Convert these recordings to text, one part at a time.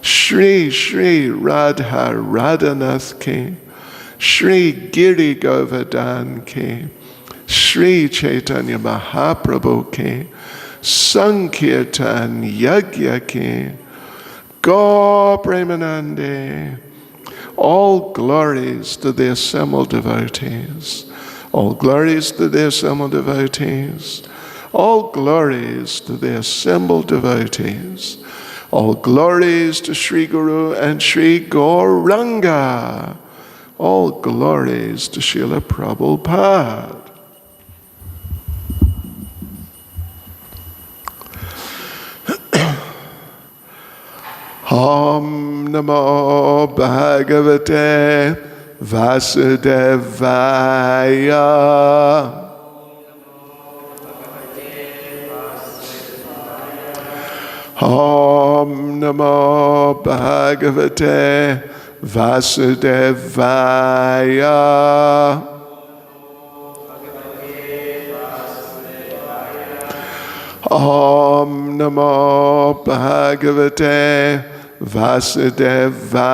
Shri Shri Radha Radhanath Ki Shri Giri Govardhan Ki, Shri Chaitanya Mahaprabhu Ki, Sankirtan Yagya Ki, Gaur Premanande. All glories to the assembled devotees. All glories to the assembled devotees. All glories to the assembled devotees. All glories to Sri Guru and Sri Gauranga. All glories to Srila Prabhupada. Om Namo Bhagavate Vasudevaya. Om Namo Bhagavate Vasudevaya. Om Namo Bhagavate Vasudevaya.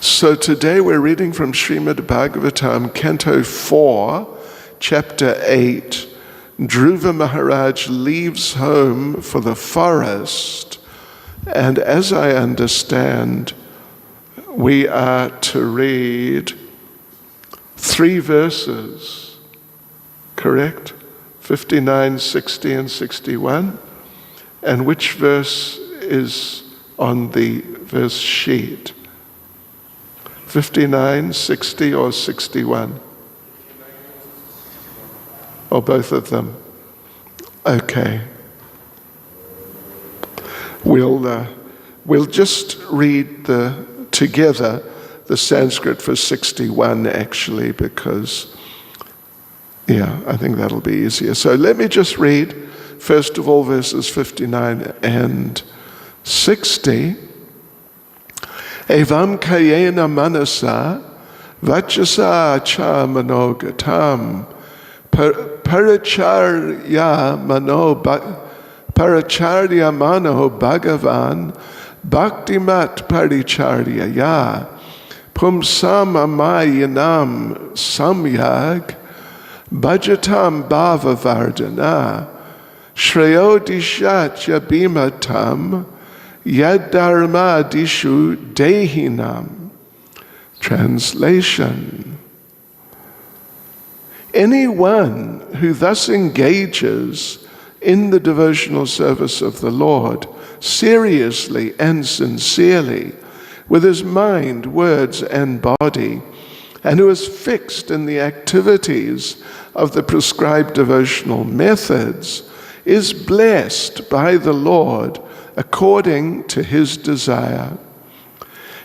So today we're reading from Srimad Bhagavatam, Canto 4, Chapter 8. Dhruva Maharaj leaves home for the forest, and as I understand, we are to read 3 verses, correct? 59, 60, and 61. And which verse is on the verse sheet? 59, 60, or 61? Or both of them? Okay. We'll just read together the Sanskrit for 61 actually, because I think that'll be easier. So let me just read first of all verses 59 and 60. Evam kayena manasa vachasa cha manogatam paracharya mano bhagavan bhaktimat paricharyaya pumsamayanam samyag bhajatam bhavavardhana shreyodishatya bimatam yadharma dishu dehinam. Translation: anyone who thus engages in the devotional service of the Lord seriously and sincerely, with his mind, words, and body, and who is fixed in the activities of the prescribed devotional methods, is blessed by the Lord according to his desire.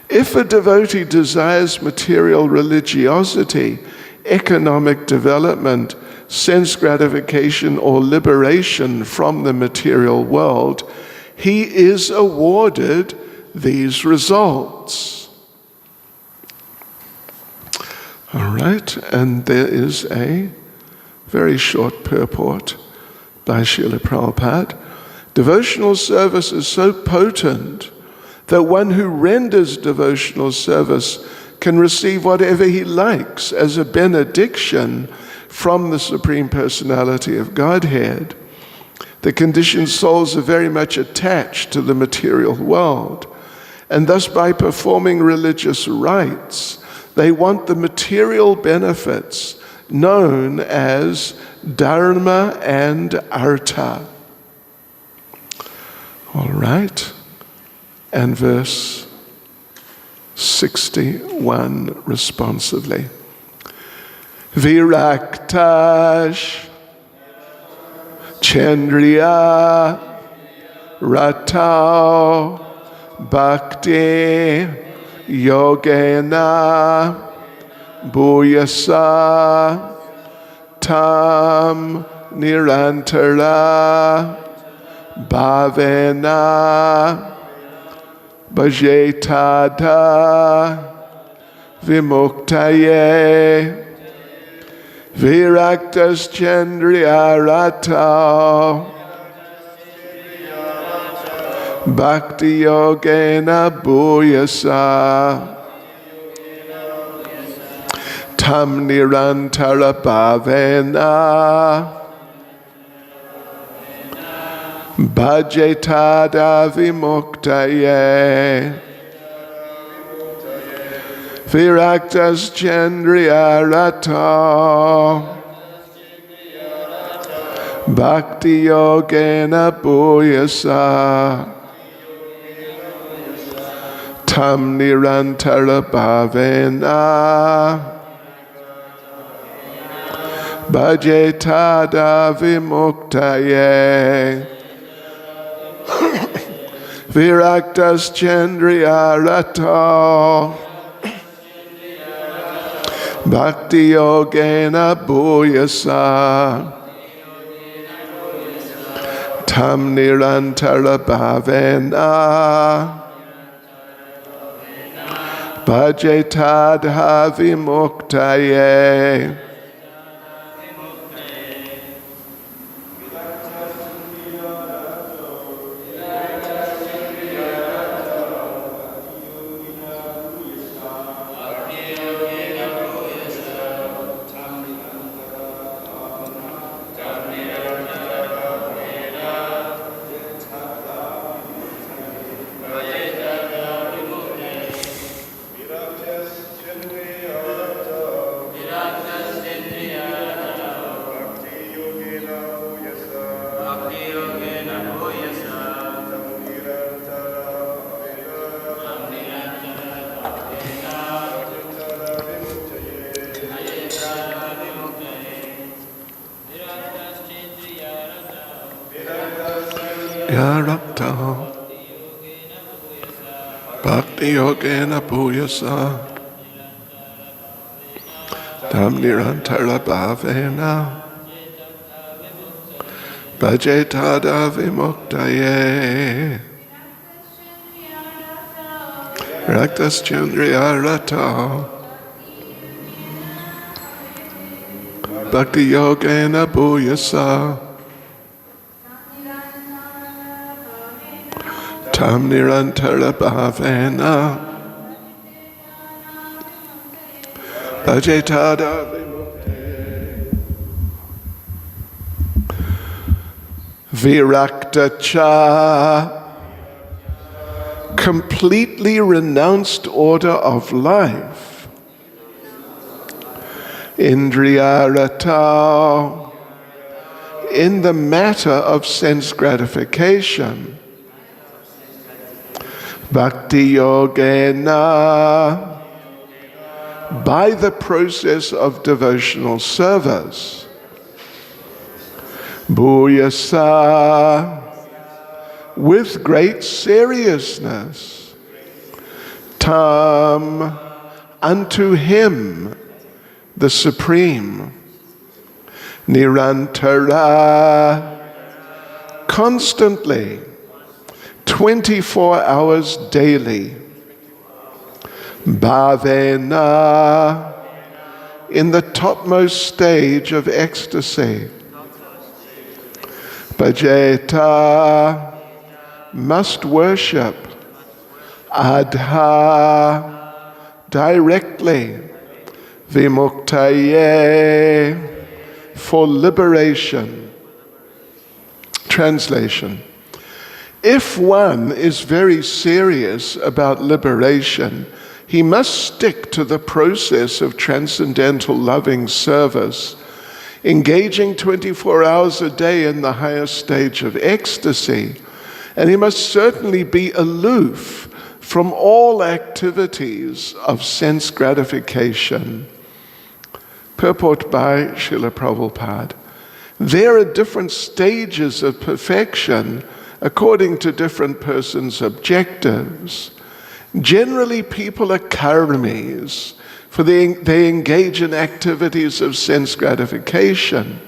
If a devotee desires material religiosity, economic development, sense gratification, or liberation from the material world, he is awarded these results. All right, and there is a very short purport by Srila Prabhupada. Devotional service is so potent that one who renders devotional service can receive whatever he likes as a benediction from the Supreme Personality of Godhead. The conditioned souls are very much attached to the material world, and thus by performing religious rites, they want the material benefits known as dharma and artha. All right, and verse 61 responsively. Viraktash Chandriya Ratau Bhakti Yogena Bhuyasa Tam Nirantara Bhavena Bhajetada Vimuktaye Viraktas Chandriya Ratau Bhakti Yogena Bhuyasa Tam Nirantara Bhavena Bhajetada Vimuktaye Viraktas Chandriya Rato Bhakti Yogena Bhuyasa Tam Nirantara Bhavena Bhajetada Vimuktaye Viraktas Chandriya Rato Bhakti Yogena Bhuyasa Tam Nirantara Bhavena Bhajetada Vimuktaye Yarakta Bhakti Yogena Bhuyasa Tam Nirantara Bhavena Bhajetada Vimuktaye Raktas Chandriya Rato Bhakti Yogena Bhuyasa Tam Nirantara Bhavena Bhajetada Virakta Cha completely renounced order of life. Indriyarata in the matter of sense gratification. Bhakti Yogena by the process of devotional service. Bhuyasa with great seriousness. Tam unto him, the Supreme. Nirantara constantly. 24 hours daily. Bhavena, in the topmost stage of ecstasy. Bhajeta, must worship. Adha, directly. Vimuktaye, for liberation. Translation. If one is very serious about liberation, he must stick to the process of transcendental loving service, engaging 24 hours a day in the highest stage of ecstasy, and he must certainly be aloof from all activities of sense gratification. Purport by Srila Prabhupada. There are different stages of perfection according to different persons' objectives. Generally, people are karmis, for they engage in activities of sense gratification.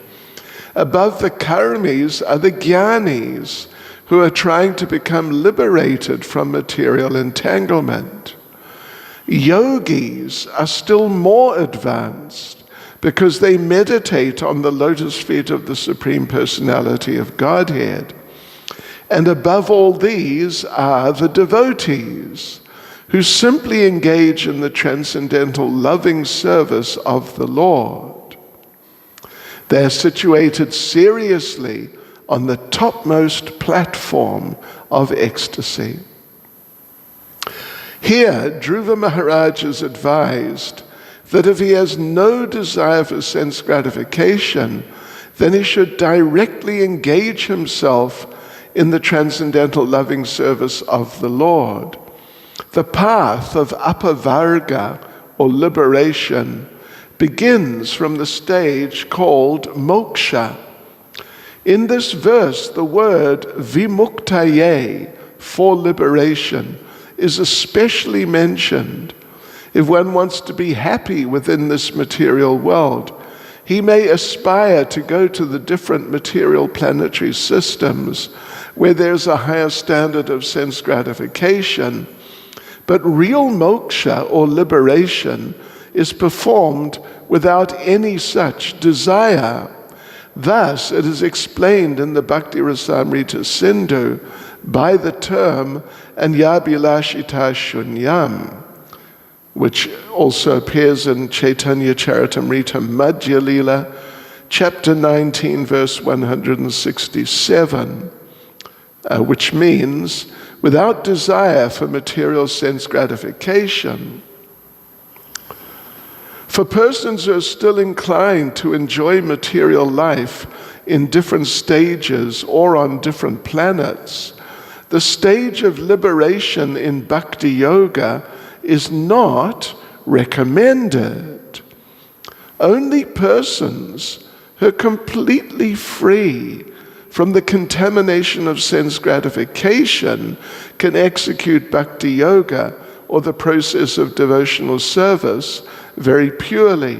Above the karmis are the jnanis, who are trying to become liberated from material entanglement. Yogis are still more advanced because they meditate on the lotus feet of the Supreme Personality of Godhead. And above all these are the devotees, who simply engage in the transcendental loving service of the Lord. They are situated seriously on the topmost platform of ecstasy. Here, Dhruva Maharaj is advised that if he has no desire for sense gratification, then he should directly engage himself in the transcendental loving service of the Lord. The path of apavarga, or liberation, begins from the stage called moksha. In this verse, the word vimuktaye, for liberation, is especially mentioned. If one wants to be happy within this material world, he may aspire to go to the different material planetary systems where there's a higher standard of sense gratification. But real moksha, or liberation, is performed without any such desire. Thus, it is explained in the Bhakti Rasamrita Sindhu by the term Anyabhilashita Shunyam, which also appears in Chaitanya Charitamrita Madhya Lila, chapter 19, verse 167, which means without desire for material sense gratification. For persons who are still inclined to enjoy material life in different stages or on different planets, the stage of liberation in Bhakti Yoga is not recommended. Only persons who are completely free from the contamination of sense gratification can execute Bhakti Yoga, or the process of devotional service, very purely.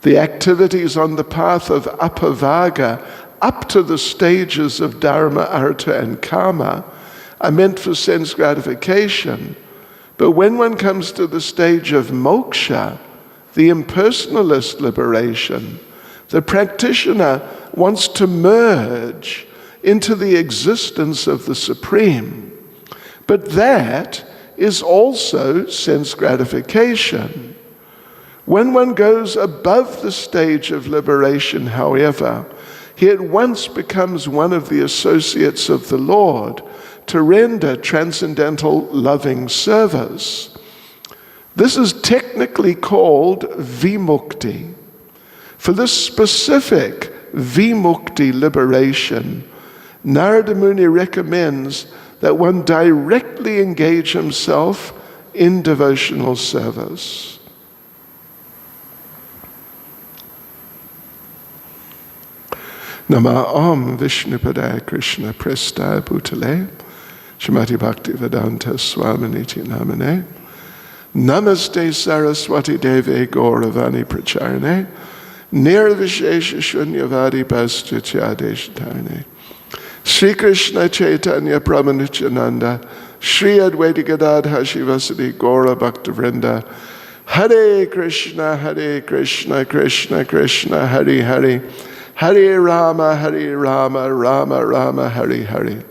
The activities on the path of apavaga, up to the stages of dharma, artha, and kama, are meant for sense gratification. But when one comes to the stage of moksha, the impersonalist liberation, the practitioner wants to merge into the existence of the Supreme. But that is also sense gratification. When one goes above the stage of liberation, however, he at once becomes one of the associates of the Lord to render transcendental loving service. This is technically called vimukti. For this specific vimukti liberation, Narada Muni recommends that one directly engage himself in devotional service. Nama Om Vishnupadaya Krishna Prestaya Bhutale Srimati Bhaktivedanta Swaminiti Namane Namaste Saraswati Deve Gauravani Pracharane Nirvishesha Shunyavadi Bhastatyadeshatane Sri Krishna Chaitanya Brahmanityananda Sri Advaita Gadadha Shivasadi Gaura Bhaktivrinda Hare Krishna Krishna Krishna Hare Hare Hare Rama, Rama Rama, Hare Hare.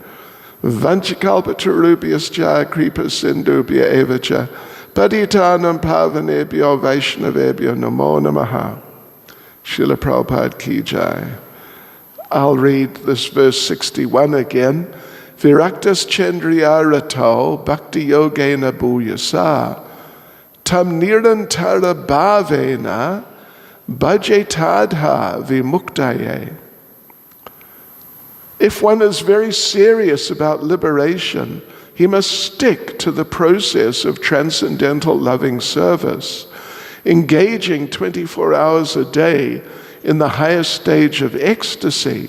Vanchakalpatarubhyascha kripa sindhubhya evacha patitanam pavanebhyo vaishnavebhyo namo namaha. Srila Prabhupada ki jai. I'll read this verse 61 again. Viraktas chandriya rato bhakti yogena bhuyasa tam nirantara bhavena bhajetadha vimuktaye. If one is very serious about liberation, he must stick to the process of transcendental loving service, engaging 24 hours a day in the highest stage of ecstasy.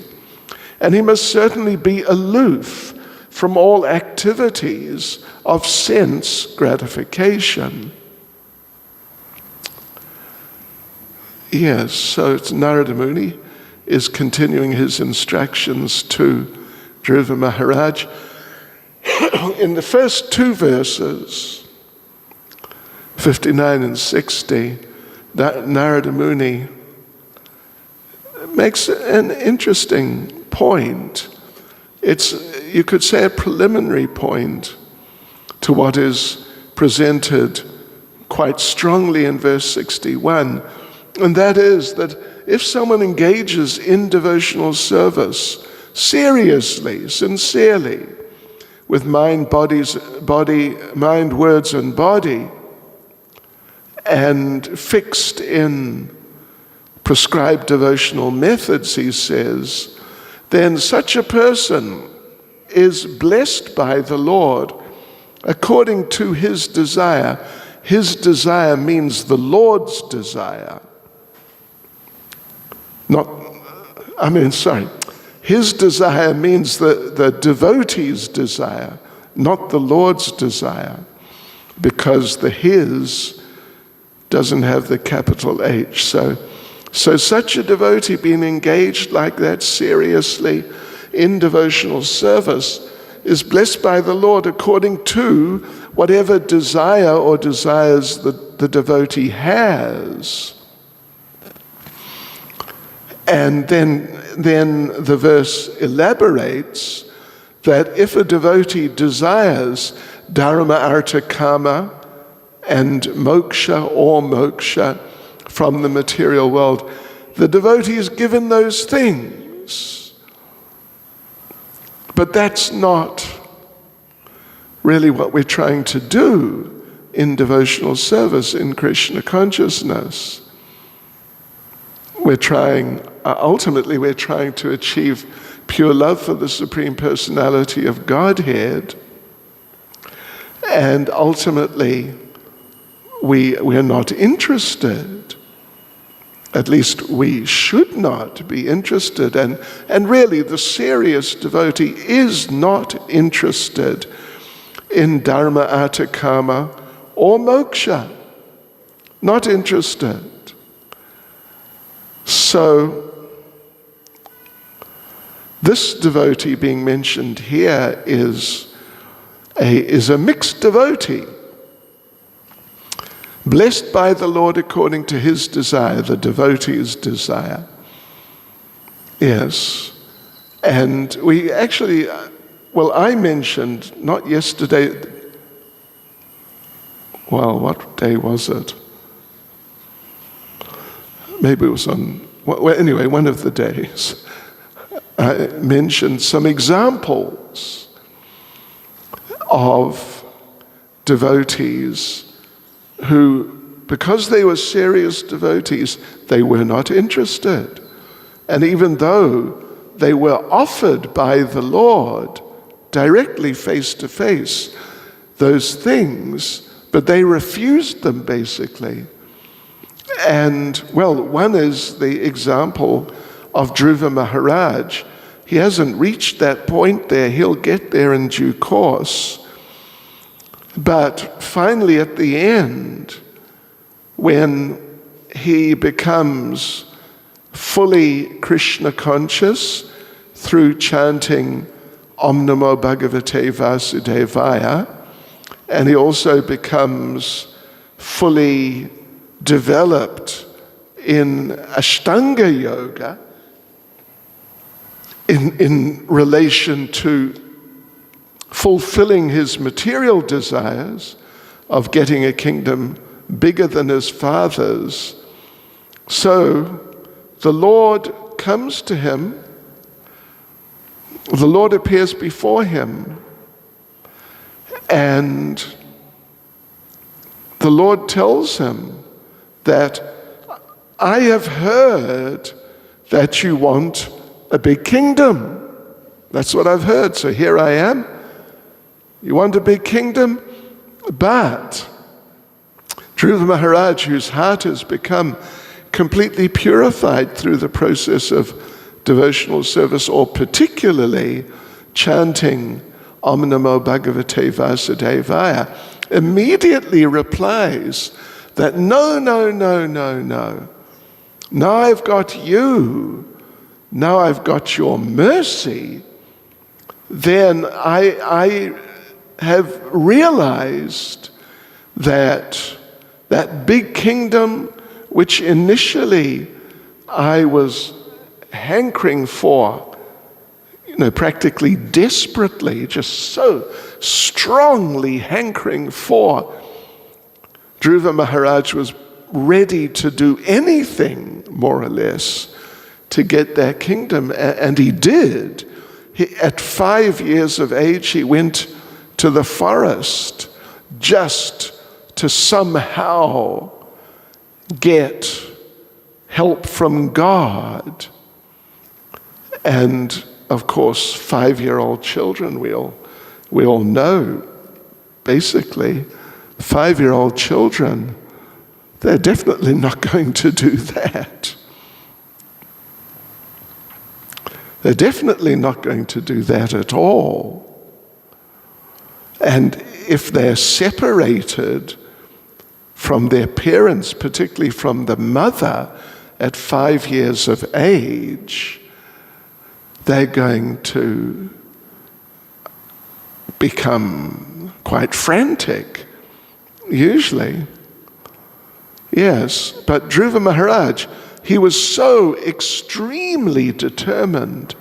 And he must certainly be aloof from all activities of sense gratification. Yes, so it's Narada Muni is continuing his instructions to Dhruva Maharaj. In the first two verses, 59 and 60, Narada Muni makes an interesting point. you could say, a preliminary point to what is presented quite strongly in verse 61. And that is that if someone engages in devotional service seriously, sincerely, with mind, words, and body, and fixed in prescribed devotional methods, he says, then such a person is blessed by the Lord according to his desire. His desire means the Lord's desire. His desire means the devotee's desire, not the Lord's desire, because the his doesn't have the capital H. So such a devotee being engaged like that seriously in devotional service is blessed by the Lord according to whatever desire or desires the devotee has. And then the verse elaborates that if a devotee desires dharma, artha, kama, and moksha from the material world, the devotee is given those things. But that's not really what we're trying to do in devotional service in Krishna consciousness. Ultimately we're trying to achieve pure love for the Supreme Personality of Godhead, and ultimately we are not interested, at least we should not be interested, and really the serious devotee is not interested in dharma, artha, kama, or moksha. Not interested. So this devotee being mentioned here is a mixed devotee, blessed by the Lord according to his desire, the devotee's desire. Yes. And we actually, I mentioned, not yesterday, what day was it? Maybe it was anyway, one of the days. I mentioned some examples of devotees who, because they were serious devotees, they were not interested. And even though they were offered by the Lord directly face to face those things, but they refused them basically. And one is the example of Dhruva Maharaj. He hasn't reached that point there. He'll get there in due course. But finally at the end, when he becomes fully Krishna conscious through chanting Om Namo Bhagavate Vasudevaya, and he also becomes fully developed in Ashtanga Yoga in relation to fulfilling his material desires of getting a kingdom bigger than his father's. So the Lord comes to him, the Lord appears before him, and the Lord tells him that I have heard that you want a big kingdom. That's what I've heard, so here I am. You want a big kingdom? But Dhruva Maharaj, whose heart has become completely purified through the process of devotional service, or particularly chanting Om Namo Bhagavate Vasudevaya, immediately replies that no. Now I've got you. Now I've got your mercy. Then I have realized that big kingdom which initially I was hankering for, practically desperately, just so strongly hankering for, Dhruva Maharaj was ready to do anything, more or less, to get that kingdom, and he did. At 5 years of age, he went to the forest just to somehow get help from God. And of course, 5-year-old children, we all know, basically, 5-year-old children, they're definitely not going to do that. They're definitely not going to do that at all. And if they're separated from their parents, particularly from the mother, at 5 years of age, they're going to become quite frantic, usually. Yes, but Dhruva Maharaj, he was so extremely determined.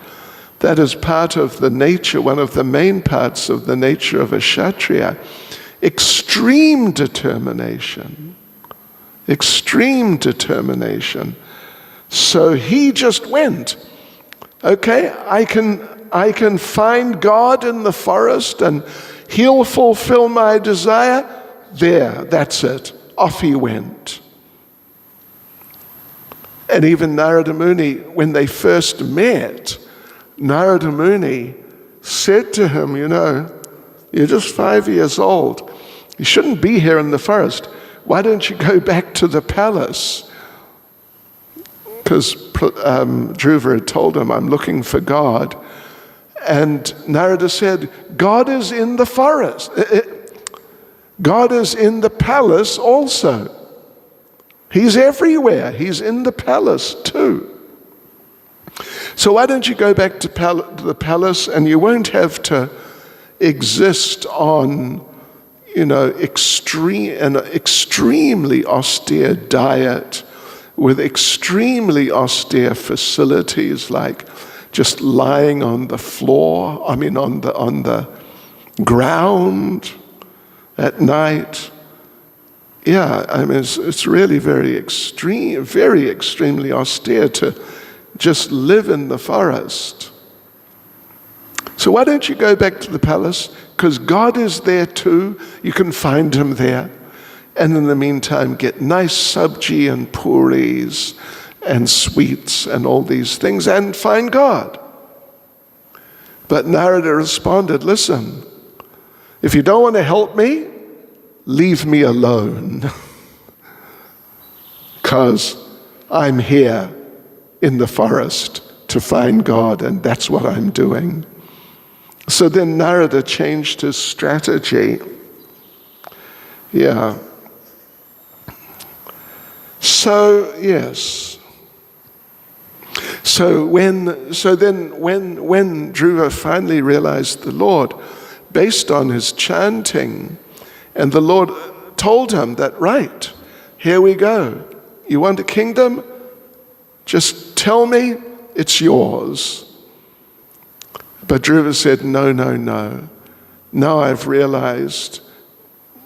That is part of the nature, one of the main parts of the nature of a Kshatriya. Extreme determination. Extreme determination. So he just went, okay, I can find God in the forest and he'll fulfill my desire. There, that's it. Off he went. And even Narada Muni, when they first met, Narada Muni said to him, you're just 5 years old. You shouldn't be here in the forest. Why don't you go back to the palace? Because Dhruva had told him, I'm looking for God. And Narada said, God is in the forest. God is in the palace also. He's everywhere. He's in the palace too. So why don't you go back to the palace, and you won't have to exist on, an extremely austere diet with extremely austere facilities, like just lying on the floor, on the ground at night. Yeah, it's really very extremely austere to just live in the forest. So why don't you go back to the palace? Because God is there too. You can find him there. And in the meantime, get nice sabji and puris and sweets and all these things and find God. But Narada responded, listen, if you don't want to help me, leave me alone. Because I'm here in the forest to find God, and that's what I'm doing. So then Narada changed his strategy. Yeah. So, yes. So then when Dhruva finally realized the Lord, based on his chanting, and the Lord told him that, right, here we go. You want a kingdom? Just tell me, it's yours. But Dhruva said, no. Now I've realized,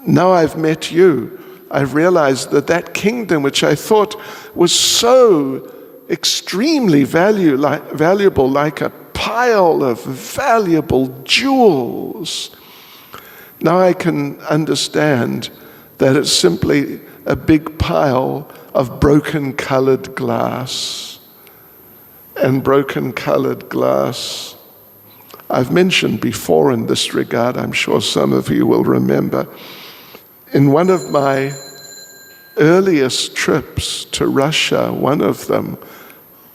now I've met you, I've realized that kingdom which I thought was so extremely valuable, like a pile of valuable jewels, now I can understand that it's simply a big pile of broken colored glass. And broken colored glass, I've mentioned before in this regard, I'm sure some of you will remember, in one of my earliest trips to Russia, one of them,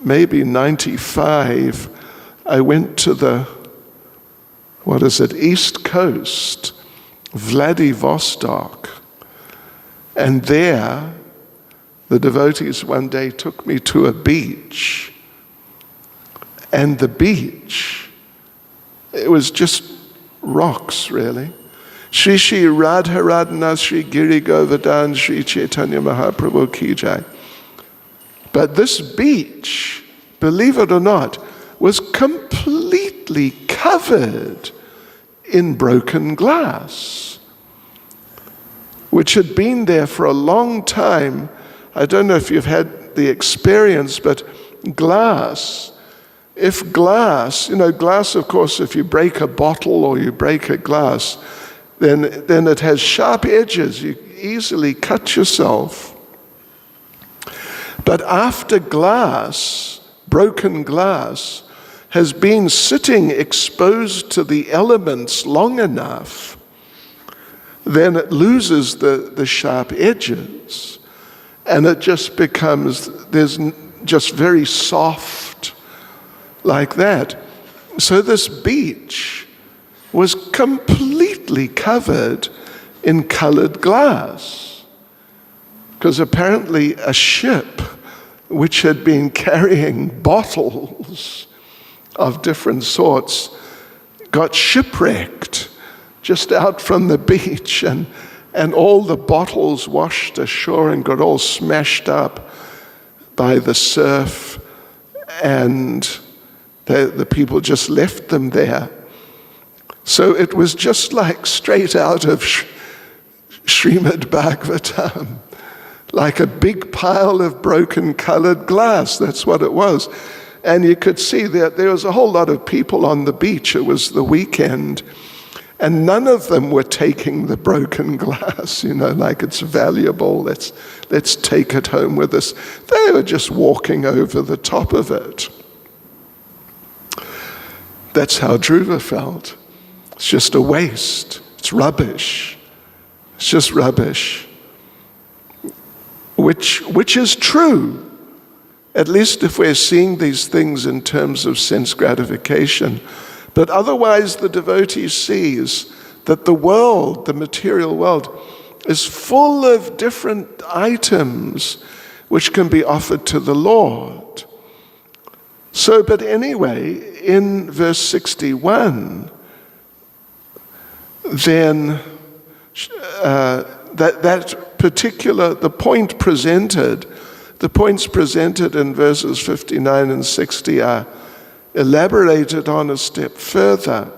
maybe 95, I went to the, East Coast, Vladivostok. And there, the devotees one day took me to a beach. And the beach, it was just rocks, really. Shri Shri Radharadhana Shri Giri Govardhan Shri Chaitanya Mahaprabhu Ki Jai. But this beach, believe it or not, was completely completely covered in broken glass, which had been there for a long time. I don't know if you've had the experience, but glass, glass, of course, if you break a bottle or you break a glass, then it has sharp edges. You easily cut yourself. But after glass, broken glass, has been sitting exposed to the elements long enough, then it loses the sharp edges. And it just becomes, there's just very soft like that. So this beach was completely covered in colored glass, because apparently a ship which had been carrying bottles of different sorts got shipwrecked just out from the beach, and all the bottles washed ashore and got all smashed up by the surf, and the people just left them there. So it was just like straight out of Srimad Bhagavatam, like a big pile of broken colored glass. That's what it was. And you could see that there was a whole lot of people on the beach. It was the weekend, and none of them were taking the broken glass, like it's valuable, let's take it home with us. They were just walking over the top of it. That's how Dhruva felt. It's just a waste. It's rubbish. It's just rubbish. Which is true, at least if we're seeing these things in terms of sense gratification. But otherwise, the devotee sees that the world, the material world, is full of different items which can be offered to the Lord. So, but anyway, in verse 61, then the points presented in verses 59 and 60 are elaborated on a step further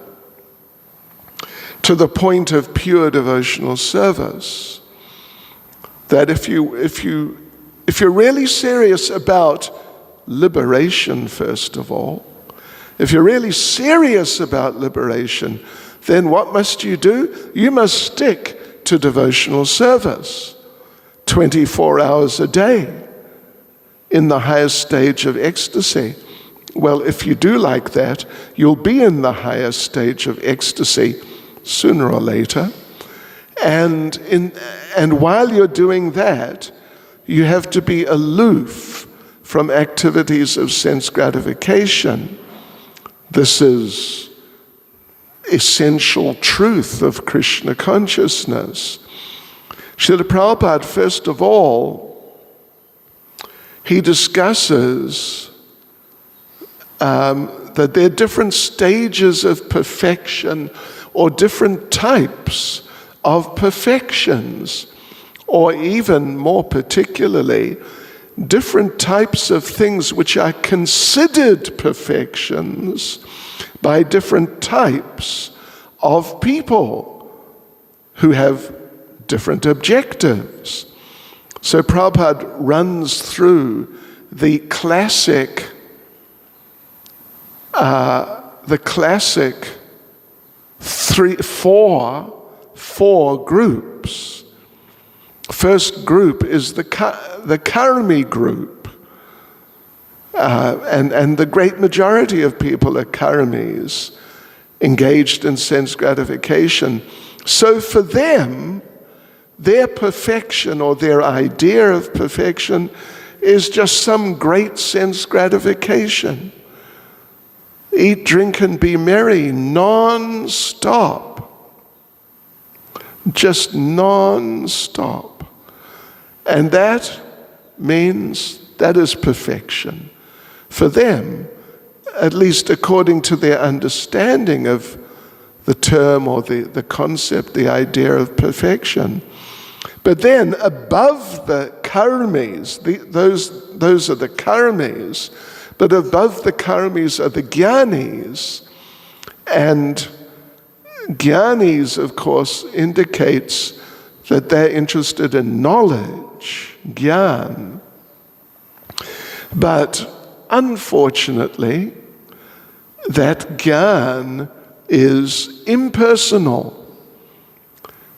to the point of pure devotional service. That if you're really serious about liberation, first of all, if you're really serious about liberation, then what must you do? You must stick to devotional service 24 hours a day in the highest stage of ecstasy. Well, if you do like that, you'll be in the highest stage of ecstasy sooner or later. And while you're doing that, you have to be aloof from activities of sense gratification. This is essential truth of Krishna consciousness. Srila Prabhupada, first of all, he discusses that there are different stages of perfection, or different types of perfections, or even more particularly, different types of things which are considered perfections by different types of people who have different objectives. So Prabhupada runs through the classic four groups. First group is the karmi group, and the great majority of people are karmis, engaged in sense gratification. So for them, their perfection, or their idea of perfection, is just some great sense gratification. Eat, drink, and be merry non-stop. Just non-stop. And that means that is perfection. For them, at least according to their understanding of the term or the concept, the idea of perfection. But then above the karmis, those are the karmis, but above the karmis are the jnanis. And Jnanis, of course, indicates that they're interested in knowledge, jnana. But unfortunately, that jnana is impersonal.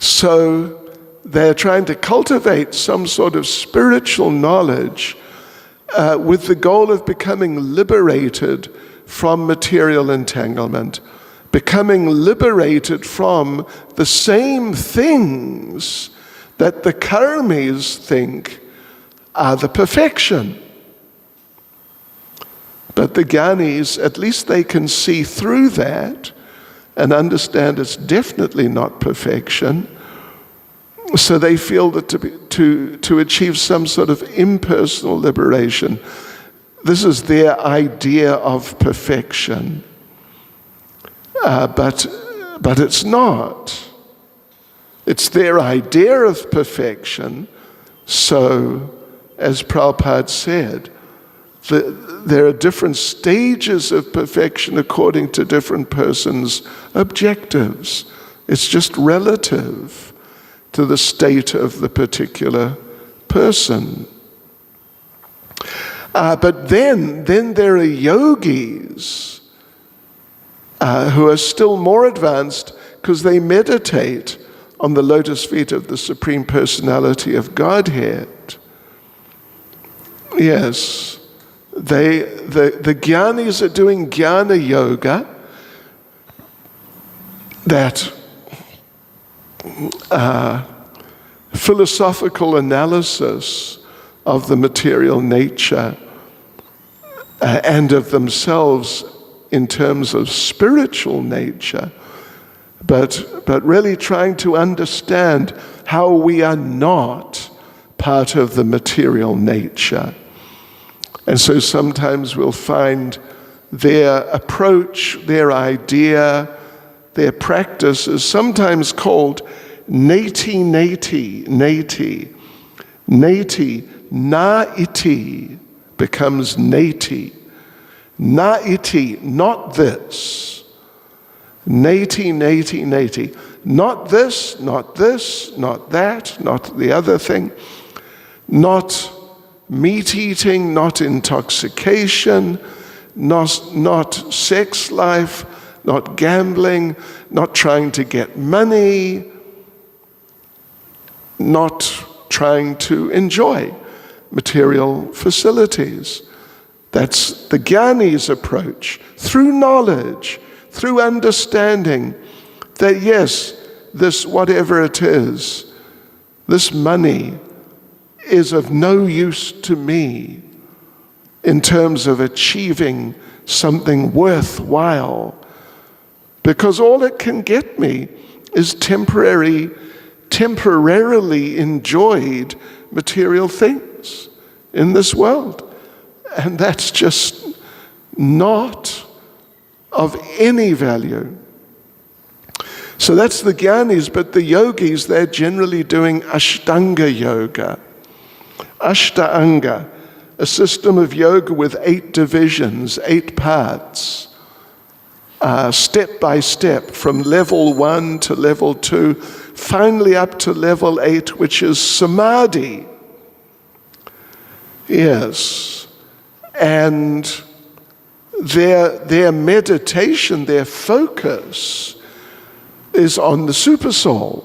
So they're trying to cultivate some sort of spiritual knowledge with the goal of becoming liberated from material entanglement, becoming liberated from the same things that the karmis think are the perfection. But the jnanis, at least they can see through that and understand it's definitely not perfection. So they feel that to achieve some sort of impersonal liberation, this is their idea of perfection. But it's not. It's their idea of perfection. So, as Prabhupada said, there are different stages of perfection according to different persons' objectives. It's just relative to the state of the particular person. But then there are yogis who are still more advanced because they meditate on the lotus feet of the Supreme Personality of Godhead. Yes, the jnanis are doing jnana yoga, that philosophical analysis of the material nature and of themselves in terms of spiritual nature, but really trying to understand how we are not part of the material nature. And so sometimes we'll find their approach, their idea, their practice is sometimes called neti. Neti, na-iti, becomes neti. Na-iti, not this. Neti. Not this, not that, not the other thing. Not meat eating, not intoxication, not sex life, not gambling, not trying to get money, not trying to enjoy material facilities. That's the jnanis' approach, through knowledge, through understanding that yes, this whatever it is, this money is of no use to me in terms of achieving something worthwhile, because all it can get me is temporarily enjoyed material things in this world. And that's just not of any value. So that's the jnanis, but the yogis, they're generally doing Ashtanga yoga. Ashtanga, a system of yoga with 8 divisions, 8 parts, step by step, from level 1 to level 2, finally up to level 8, which is Samadhi. Yes. And their meditation, their focus is on the Supersoul,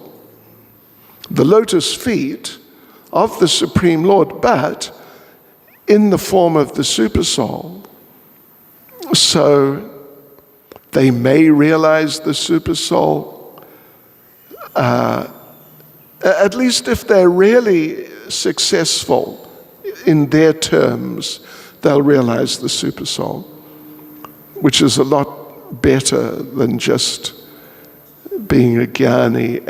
the lotus feet of the Supreme Lord, but in the form of the Supersoul. So they may realize the Supersoul, at least if they're really successful in their terms, they'll realize the Supersoul, which is a lot better than just being a jnani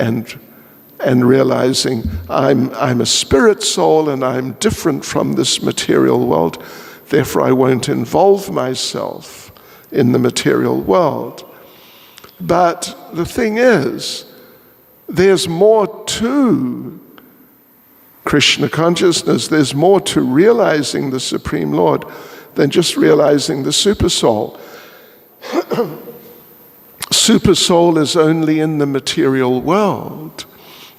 and realizing I'm a spirit soul and I'm different from this material world, therefore I won't involve myself in the material world. But the thing is, there's more to Krishna consciousness, there's more to realizing the Supreme Lord than just realizing the Supersoul. super soul is only in the material world,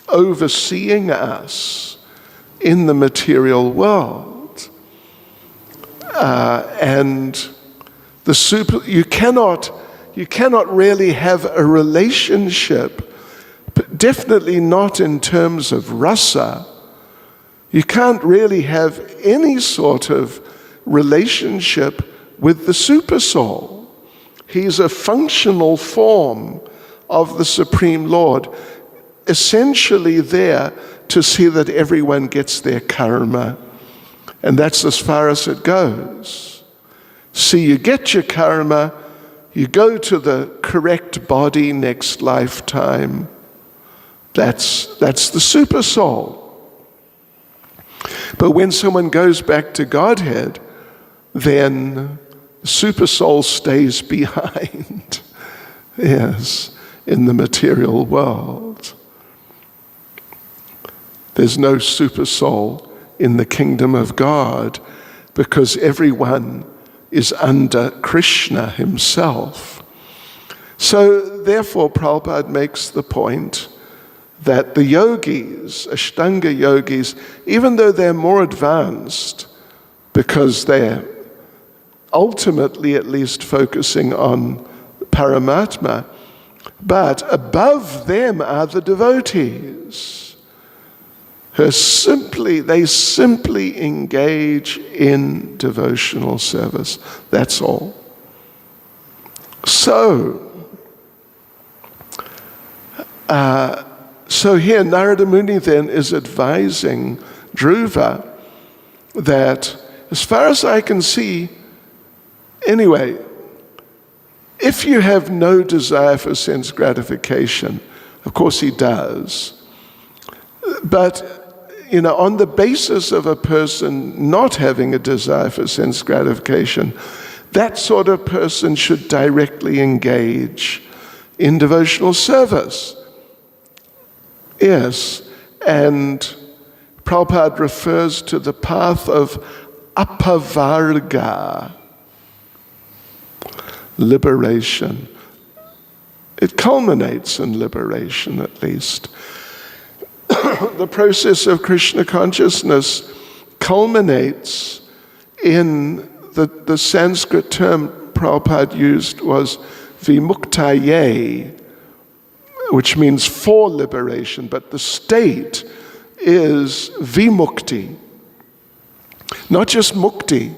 overseeing us in the material world. And you cannot really have a relationship, but definitely not in terms of rasa. You can't really have any sort of relationship with the super soul. He's a functional form of the Supreme Lord, essentially there to see that everyone gets their karma. And that's as far as it goes. See, you get your karma, you go to the correct body next lifetime. That's the super soul. But when someone goes back to Godhead, then the super soul stays behind, yes, in the material world. There's no super soul in the kingdom of God because everyone is under Krishna himself. So therefore, Prabhupada makes the point that the yogis, Ashtanga yogis, even though they're more advanced, because they're ultimately at least focusing on Paramatma, but above them are the devotees. They simply engage in devotional service. That's all. So here Narada Muni then is advising Dhruva that, as far as I can see, anyway, if you have no desire for sense gratification, of course he does, but on the basis of a person not having a desire for sense gratification, that sort of person should directly engage in devotional service. Yes, and Prabhupada refers to the path of apavarga, liberation. It culminates in liberation, at least. The process of Krishna consciousness culminates in the Sanskrit term Prabhupada used was vimuktaye, which means for liberation, but the state is vimukti, not just mukti.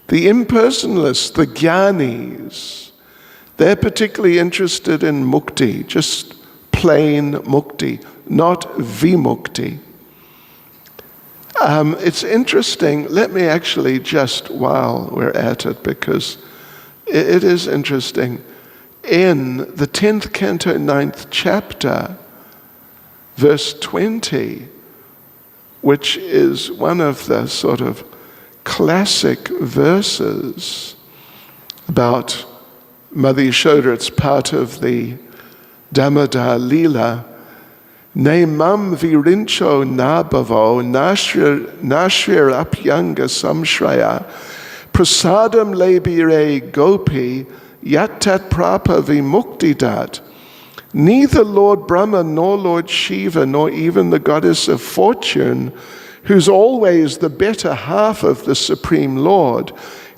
The impersonalists, the jnanis, they're particularly interested in mukti, just plain mukti, not vimukti. It's interesting, let me actually just, while we're at it, because it is interesting, in the 10th canto, 9th chapter, verse 20, which is one of the sort of classic verses about Mother Yashoda, it's part of the Damodar Leela. Ne mam virincho nabhavo nashir apyanga samshraya prasadam lebire gopi yatat prapa vimuktidat. Neither Lord Brahma nor Lord Shiva nor even the goddess of fortune, who's always the better half of the Supreme Lord,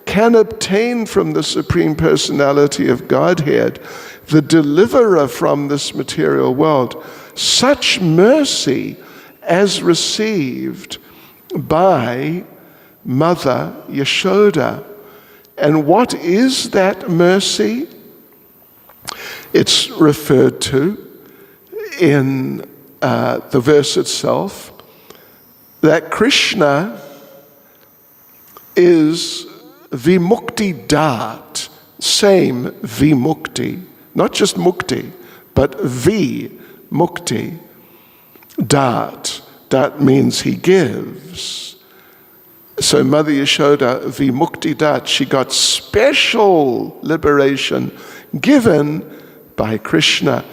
can obtain from the Supreme Personality of Godhead, the deliverer from this material world, such mercy as received by Mother Yashoda. And what is that mercy? It's referred to in the verse itself, that Krishna is vimukti dat, same vimukti, not just mukti, but vimukti dat. Dat means he gives. So Mother Yashoda, vimukti dat, she got special liberation given by Krishna.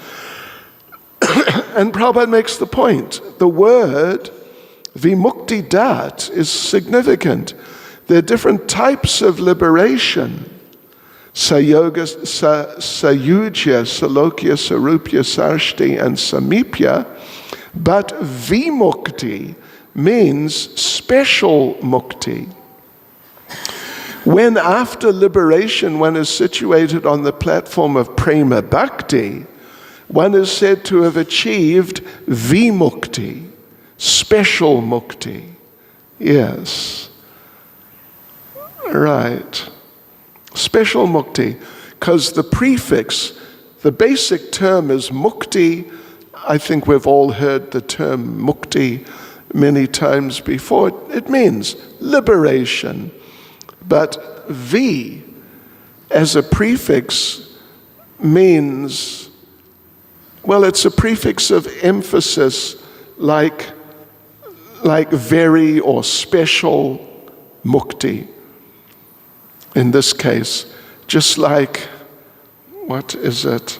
And Prabhupada makes the point. The word vimukti dat is significant. There are different types of liberation. Sayoga, Sayujya, Salokya, Sarupya, Sarshti, and Samipya. But vimukti means special mukti. When after liberation one is situated on the platform of prema bhakti, one is said to have achieved vimukti, special mukti. Yes. Right. Special mukti, because the prefix, the basic term is mukti. I think we've all heard the term mukti many times before. It means liberation. But V as a prefix means, well, it's a prefix of emphasis like very or special mukti. In this case, just like, what is it?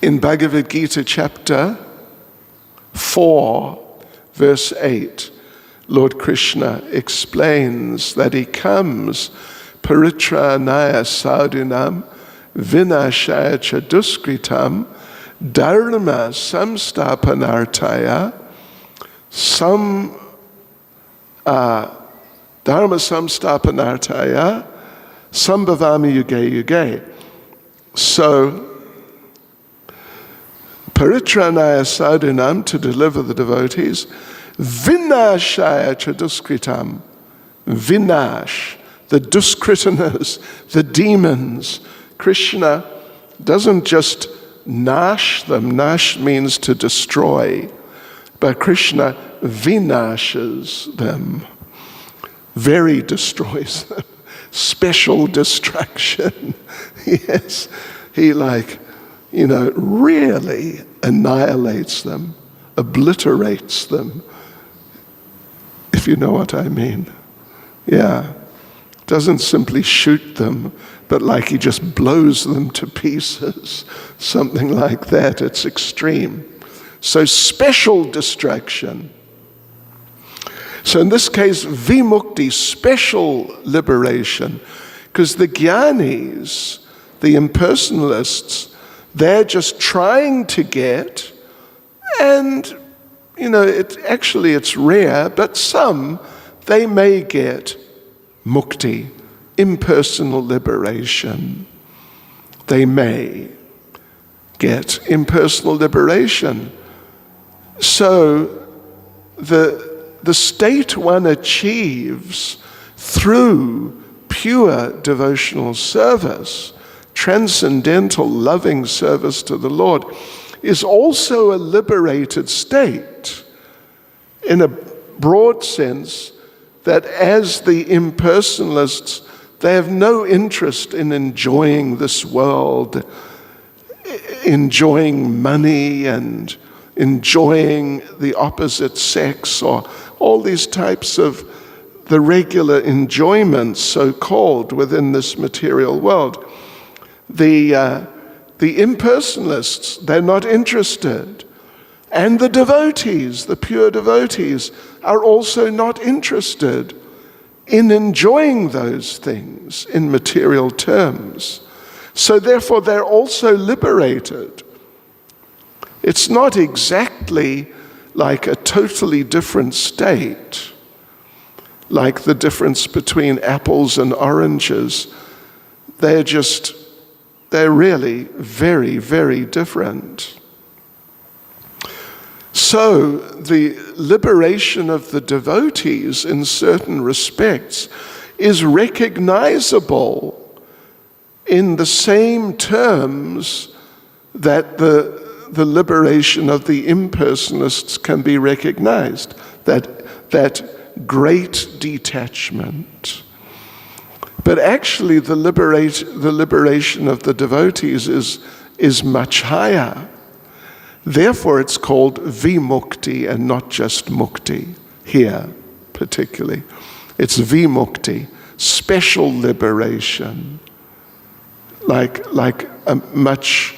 In Bhagavad Gita chapter 4, verse 8, Lord Krishna explains that he comes paritranaya sadhunam vinashaya chaduskritam dharma samstapanartaya dharma samstapanartaya sambhavami yuge yuge. So, paritranaya sadhunam, to deliver the devotees, vinashaya chaduskritam, vinash, the duskritanas, the demons. Krishna doesn't just nash them. Nash means to destroy. But Krishna vinashes them. Very destroys them. Special distraction. Yes. He really annihilates them, obliterates them, if you know what I mean. Yeah. Doesn't simply shoot them, but like he just blows them to pieces. Something like that. It's extreme. So special distraction. So in this case, vimukti, special liberation. Because the jnanis, the impersonalists, they're just trying to get, and it's rare, but some, they may get mukti, impersonal liberation. They may get impersonal liberation. So the state one achieves through pure devotional service, transcendental loving service to the Lord, is also a liberated state in a broad sense, that as the impersonalists, they have no interest in enjoying this world, enjoying money and enjoying the opposite sex, or all these types of the regular enjoyments, so-called, within this material world. The impersonalists, they're not interested. And the devotees, the pure devotees, are also not interested in enjoying those things in material terms. So therefore, they're also liberated. It's not exactly like a totally different state, like the difference between apples and oranges. They're really very, very different. So the liberation of the devotees in certain respects is recognizable in the same terms that the liberation of the impersonalists can be recognized, that great detachment. But actually the liberation of the devotees is much higher. Therefore it's called vimukti and not just mukti here particularly. It's vimukti, special liberation, like a much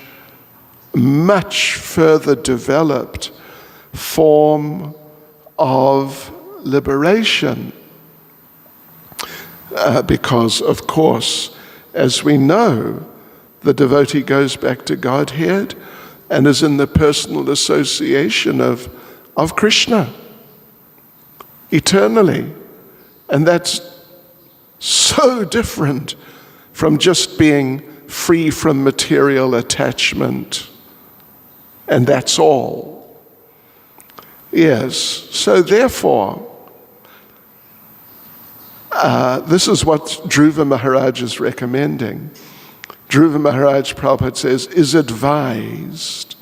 further developed form of liberation. Because, of course, as we know, the devotee goes back to Godhead and is in the personal association of Krishna eternally. And that's so different from just being free from material attachment. And that's all. Yes, so therefore, this is what Dhruva Maharaj is recommending. Dhruva Maharaj, Prabhupada says, is advised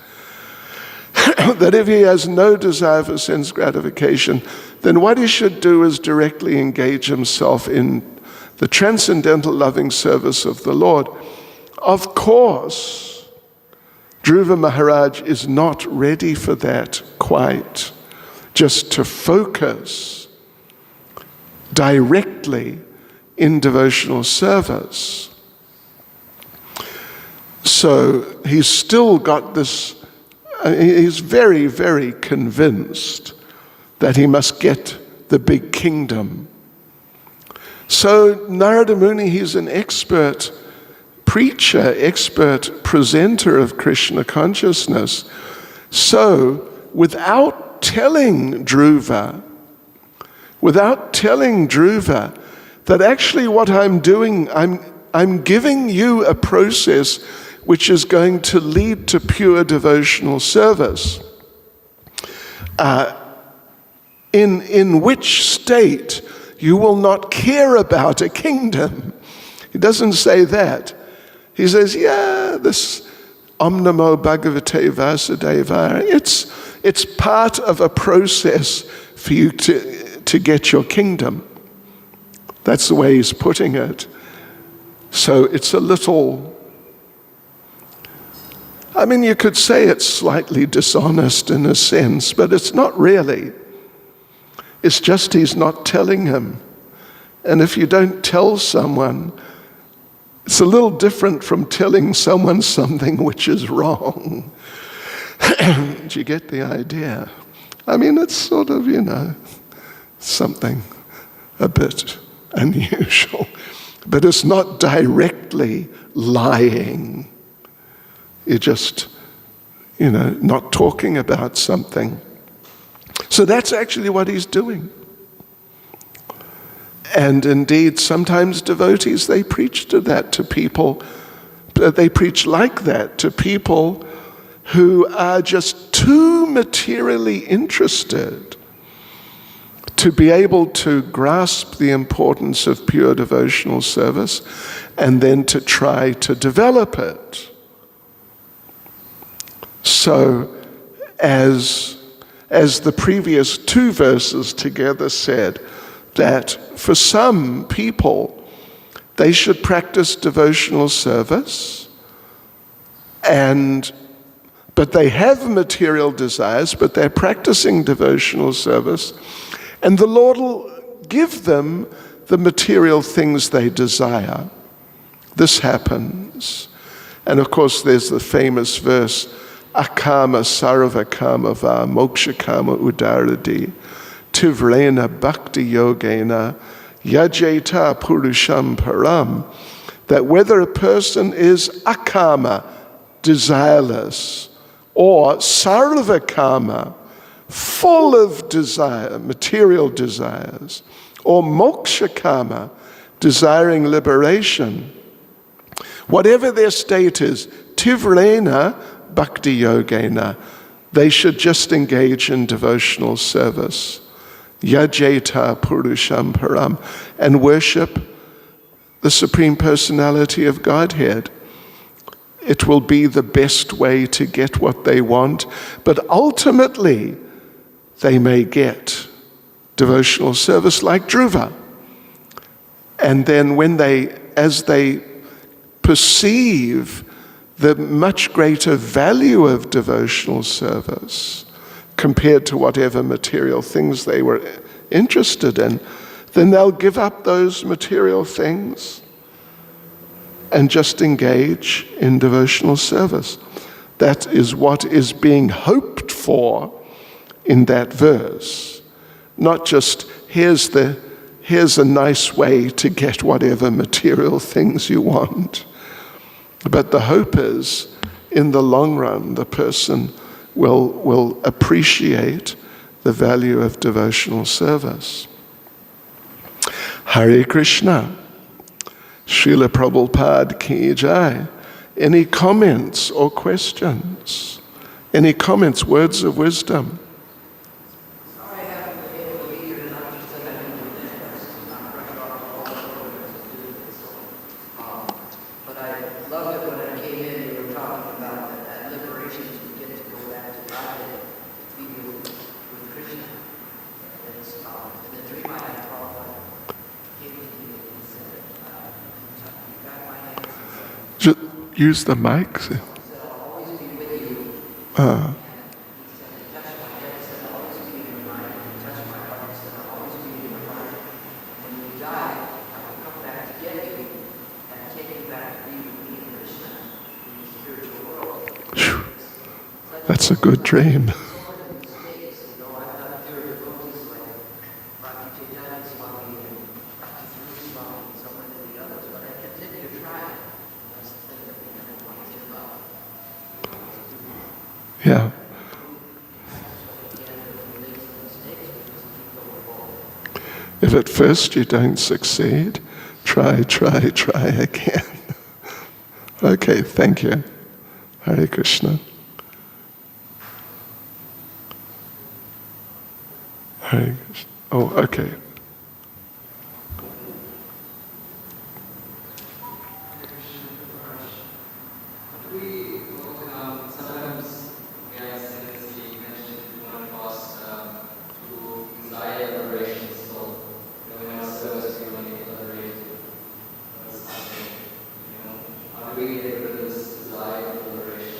that if he has no desire for sense gratification, then what he should do is directly engage himself in the transcendental loving service of the Lord. Of course, Dhruva Maharaj is not ready for that quite, just to focus directly in devotional service. So he's still got this, he's very, very convinced that he must get the big kingdom. So Narada Muni, he's an expert preacher, expert presenter of Krishna consciousness. So without telling Dhruva that actually what I'm doing, I'm giving you a process which is going to lead to pure devotional service, in which state you will not care about a kingdom. He doesn't say that. He says, yeah, this Om Namo Bhagavate Vasudevaya, it's part of a process for you to get your kingdom. That's the way he's putting it. So it's a little, I mean, you could say it's slightly dishonest in a sense, but it's not really. It's just he's not telling him. And if you don't tell someone, it's a little different from telling someone something which is wrong. Do you get the idea? I mean, it's sort of, something a bit unusual. But it's not directly lying. You're just, not talking about something. So that's actually what he's doing. And indeed, sometimes devotees, they preach to that to people. They preach like that to people who are just too materially interested to be able to grasp the importance of pure devotional service and then to try to develop it. So, as the previous two verses together said, that for some people, they should practice devotional service, but they have material desires, but they're practicing devotional service, and the Lord will give them the material things they desire. This happens. And of course, there's the famous verse, Akama sarva kama va moksha kama udaradi tivrena bhakti yogena yajeta purusham param, that whether a person is akama, desireless, or sarva kama, full of desire, material desires, or moksha kama, desiring liberation, whatever their state is, tivrena bhakti yogena, they should just engage in devotional service. Yajeta purusham param, and worship the Supreme Personality of Godhead. It will be the best way to get what they want, but ultimately they may get devotional service like Dhruva. And then as they perceive the much greater value of devotional service compared to whatever material things they were interested in, then they'll give up those material things and just engage in devotional service. That is what is being hoped for in that verse. Not just, here's the here's a nice way to get whatever material things you want. But the hope is, in the long run, the person will appreciate the value of devotional service. Hare Krishna. Srila Prabhupada Ki Jai. Any comments or questions? Any comments, words of wisdom? Sorry, I haven't been able to be here tonight. Just said I didn't do this. I'm fresh off all the programs to do this. But I loved it when I came in. You were talking about that liberation to get to go back to God and be with Krishna. And the dream I had, Prabhupada came to me and he said, "You got my hands." And Just use the mic. said, "I'll always be with you." Uh, That's a good dream. Yeah. If at first you don't succeed, try again. Okay, thank you. Hare Krishna. Hare Krishna. Oh, okay.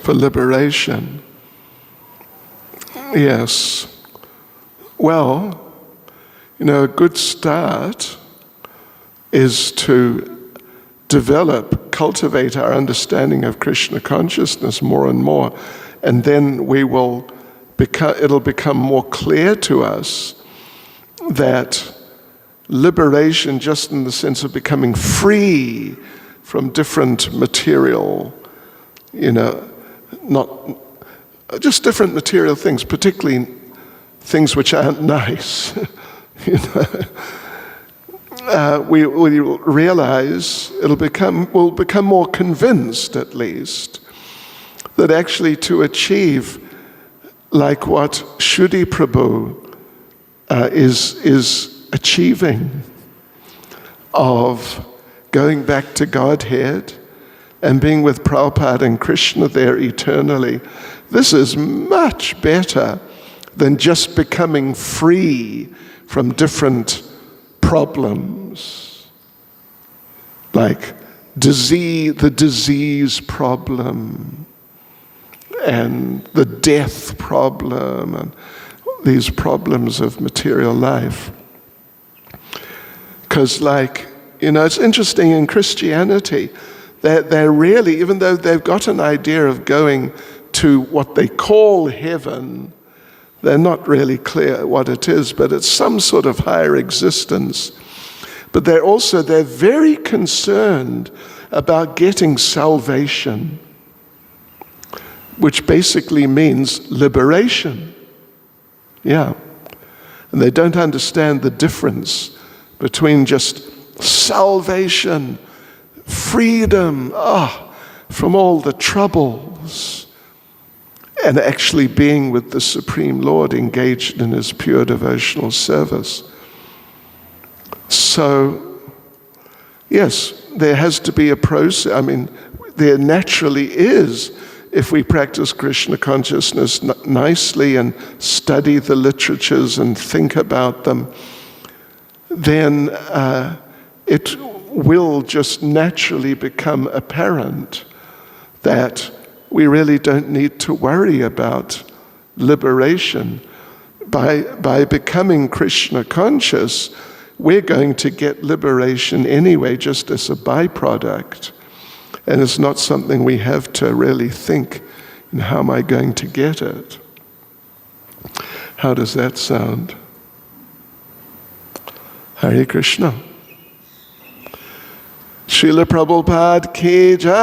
For liberation. Yes. Well, a good start is to cultivate our understanding of Krishna consciousness more and more, and then it'll become more clear to us that liberation, just in the sense of becoming free from different material, not just different material things, particularly things which aren't nice. We realize we'll become more convinced, at least, that actually to achieve, like what Shuddhi Prabhu is achieving, of going back to Godhead and being with Prabhupada and Krishna there eternally, this is much better than just becoming free from different problems, like the disease problem and the death problem and these problems of material life. Because it's interesting in Christianity, they're really, even though they've got an idea of going to what they call heaven, they're not really clear what it is, but it's some sort of higher existence. But they're very concerned about getting salvation, which basically means liberation. Yeah. And they don't understand the difference between just salvation, freedom, from all the troubles, and actually being with the Supreme Lord, engaged in His pure devotional service. So, yes, there has to be a process. There naturally is, if we practice Krishna consciousness nicely and study the literatures and think about them, then it will just naturally become apparent that we really don't need to worry about liberation. By becoming Krishna conscious, we're going to get liberation anyway, just as a byproduct. And it's not something we have to really think, how am I going to get it? How does that sound? Hare Krishna. Srila Prabhupada ki jai.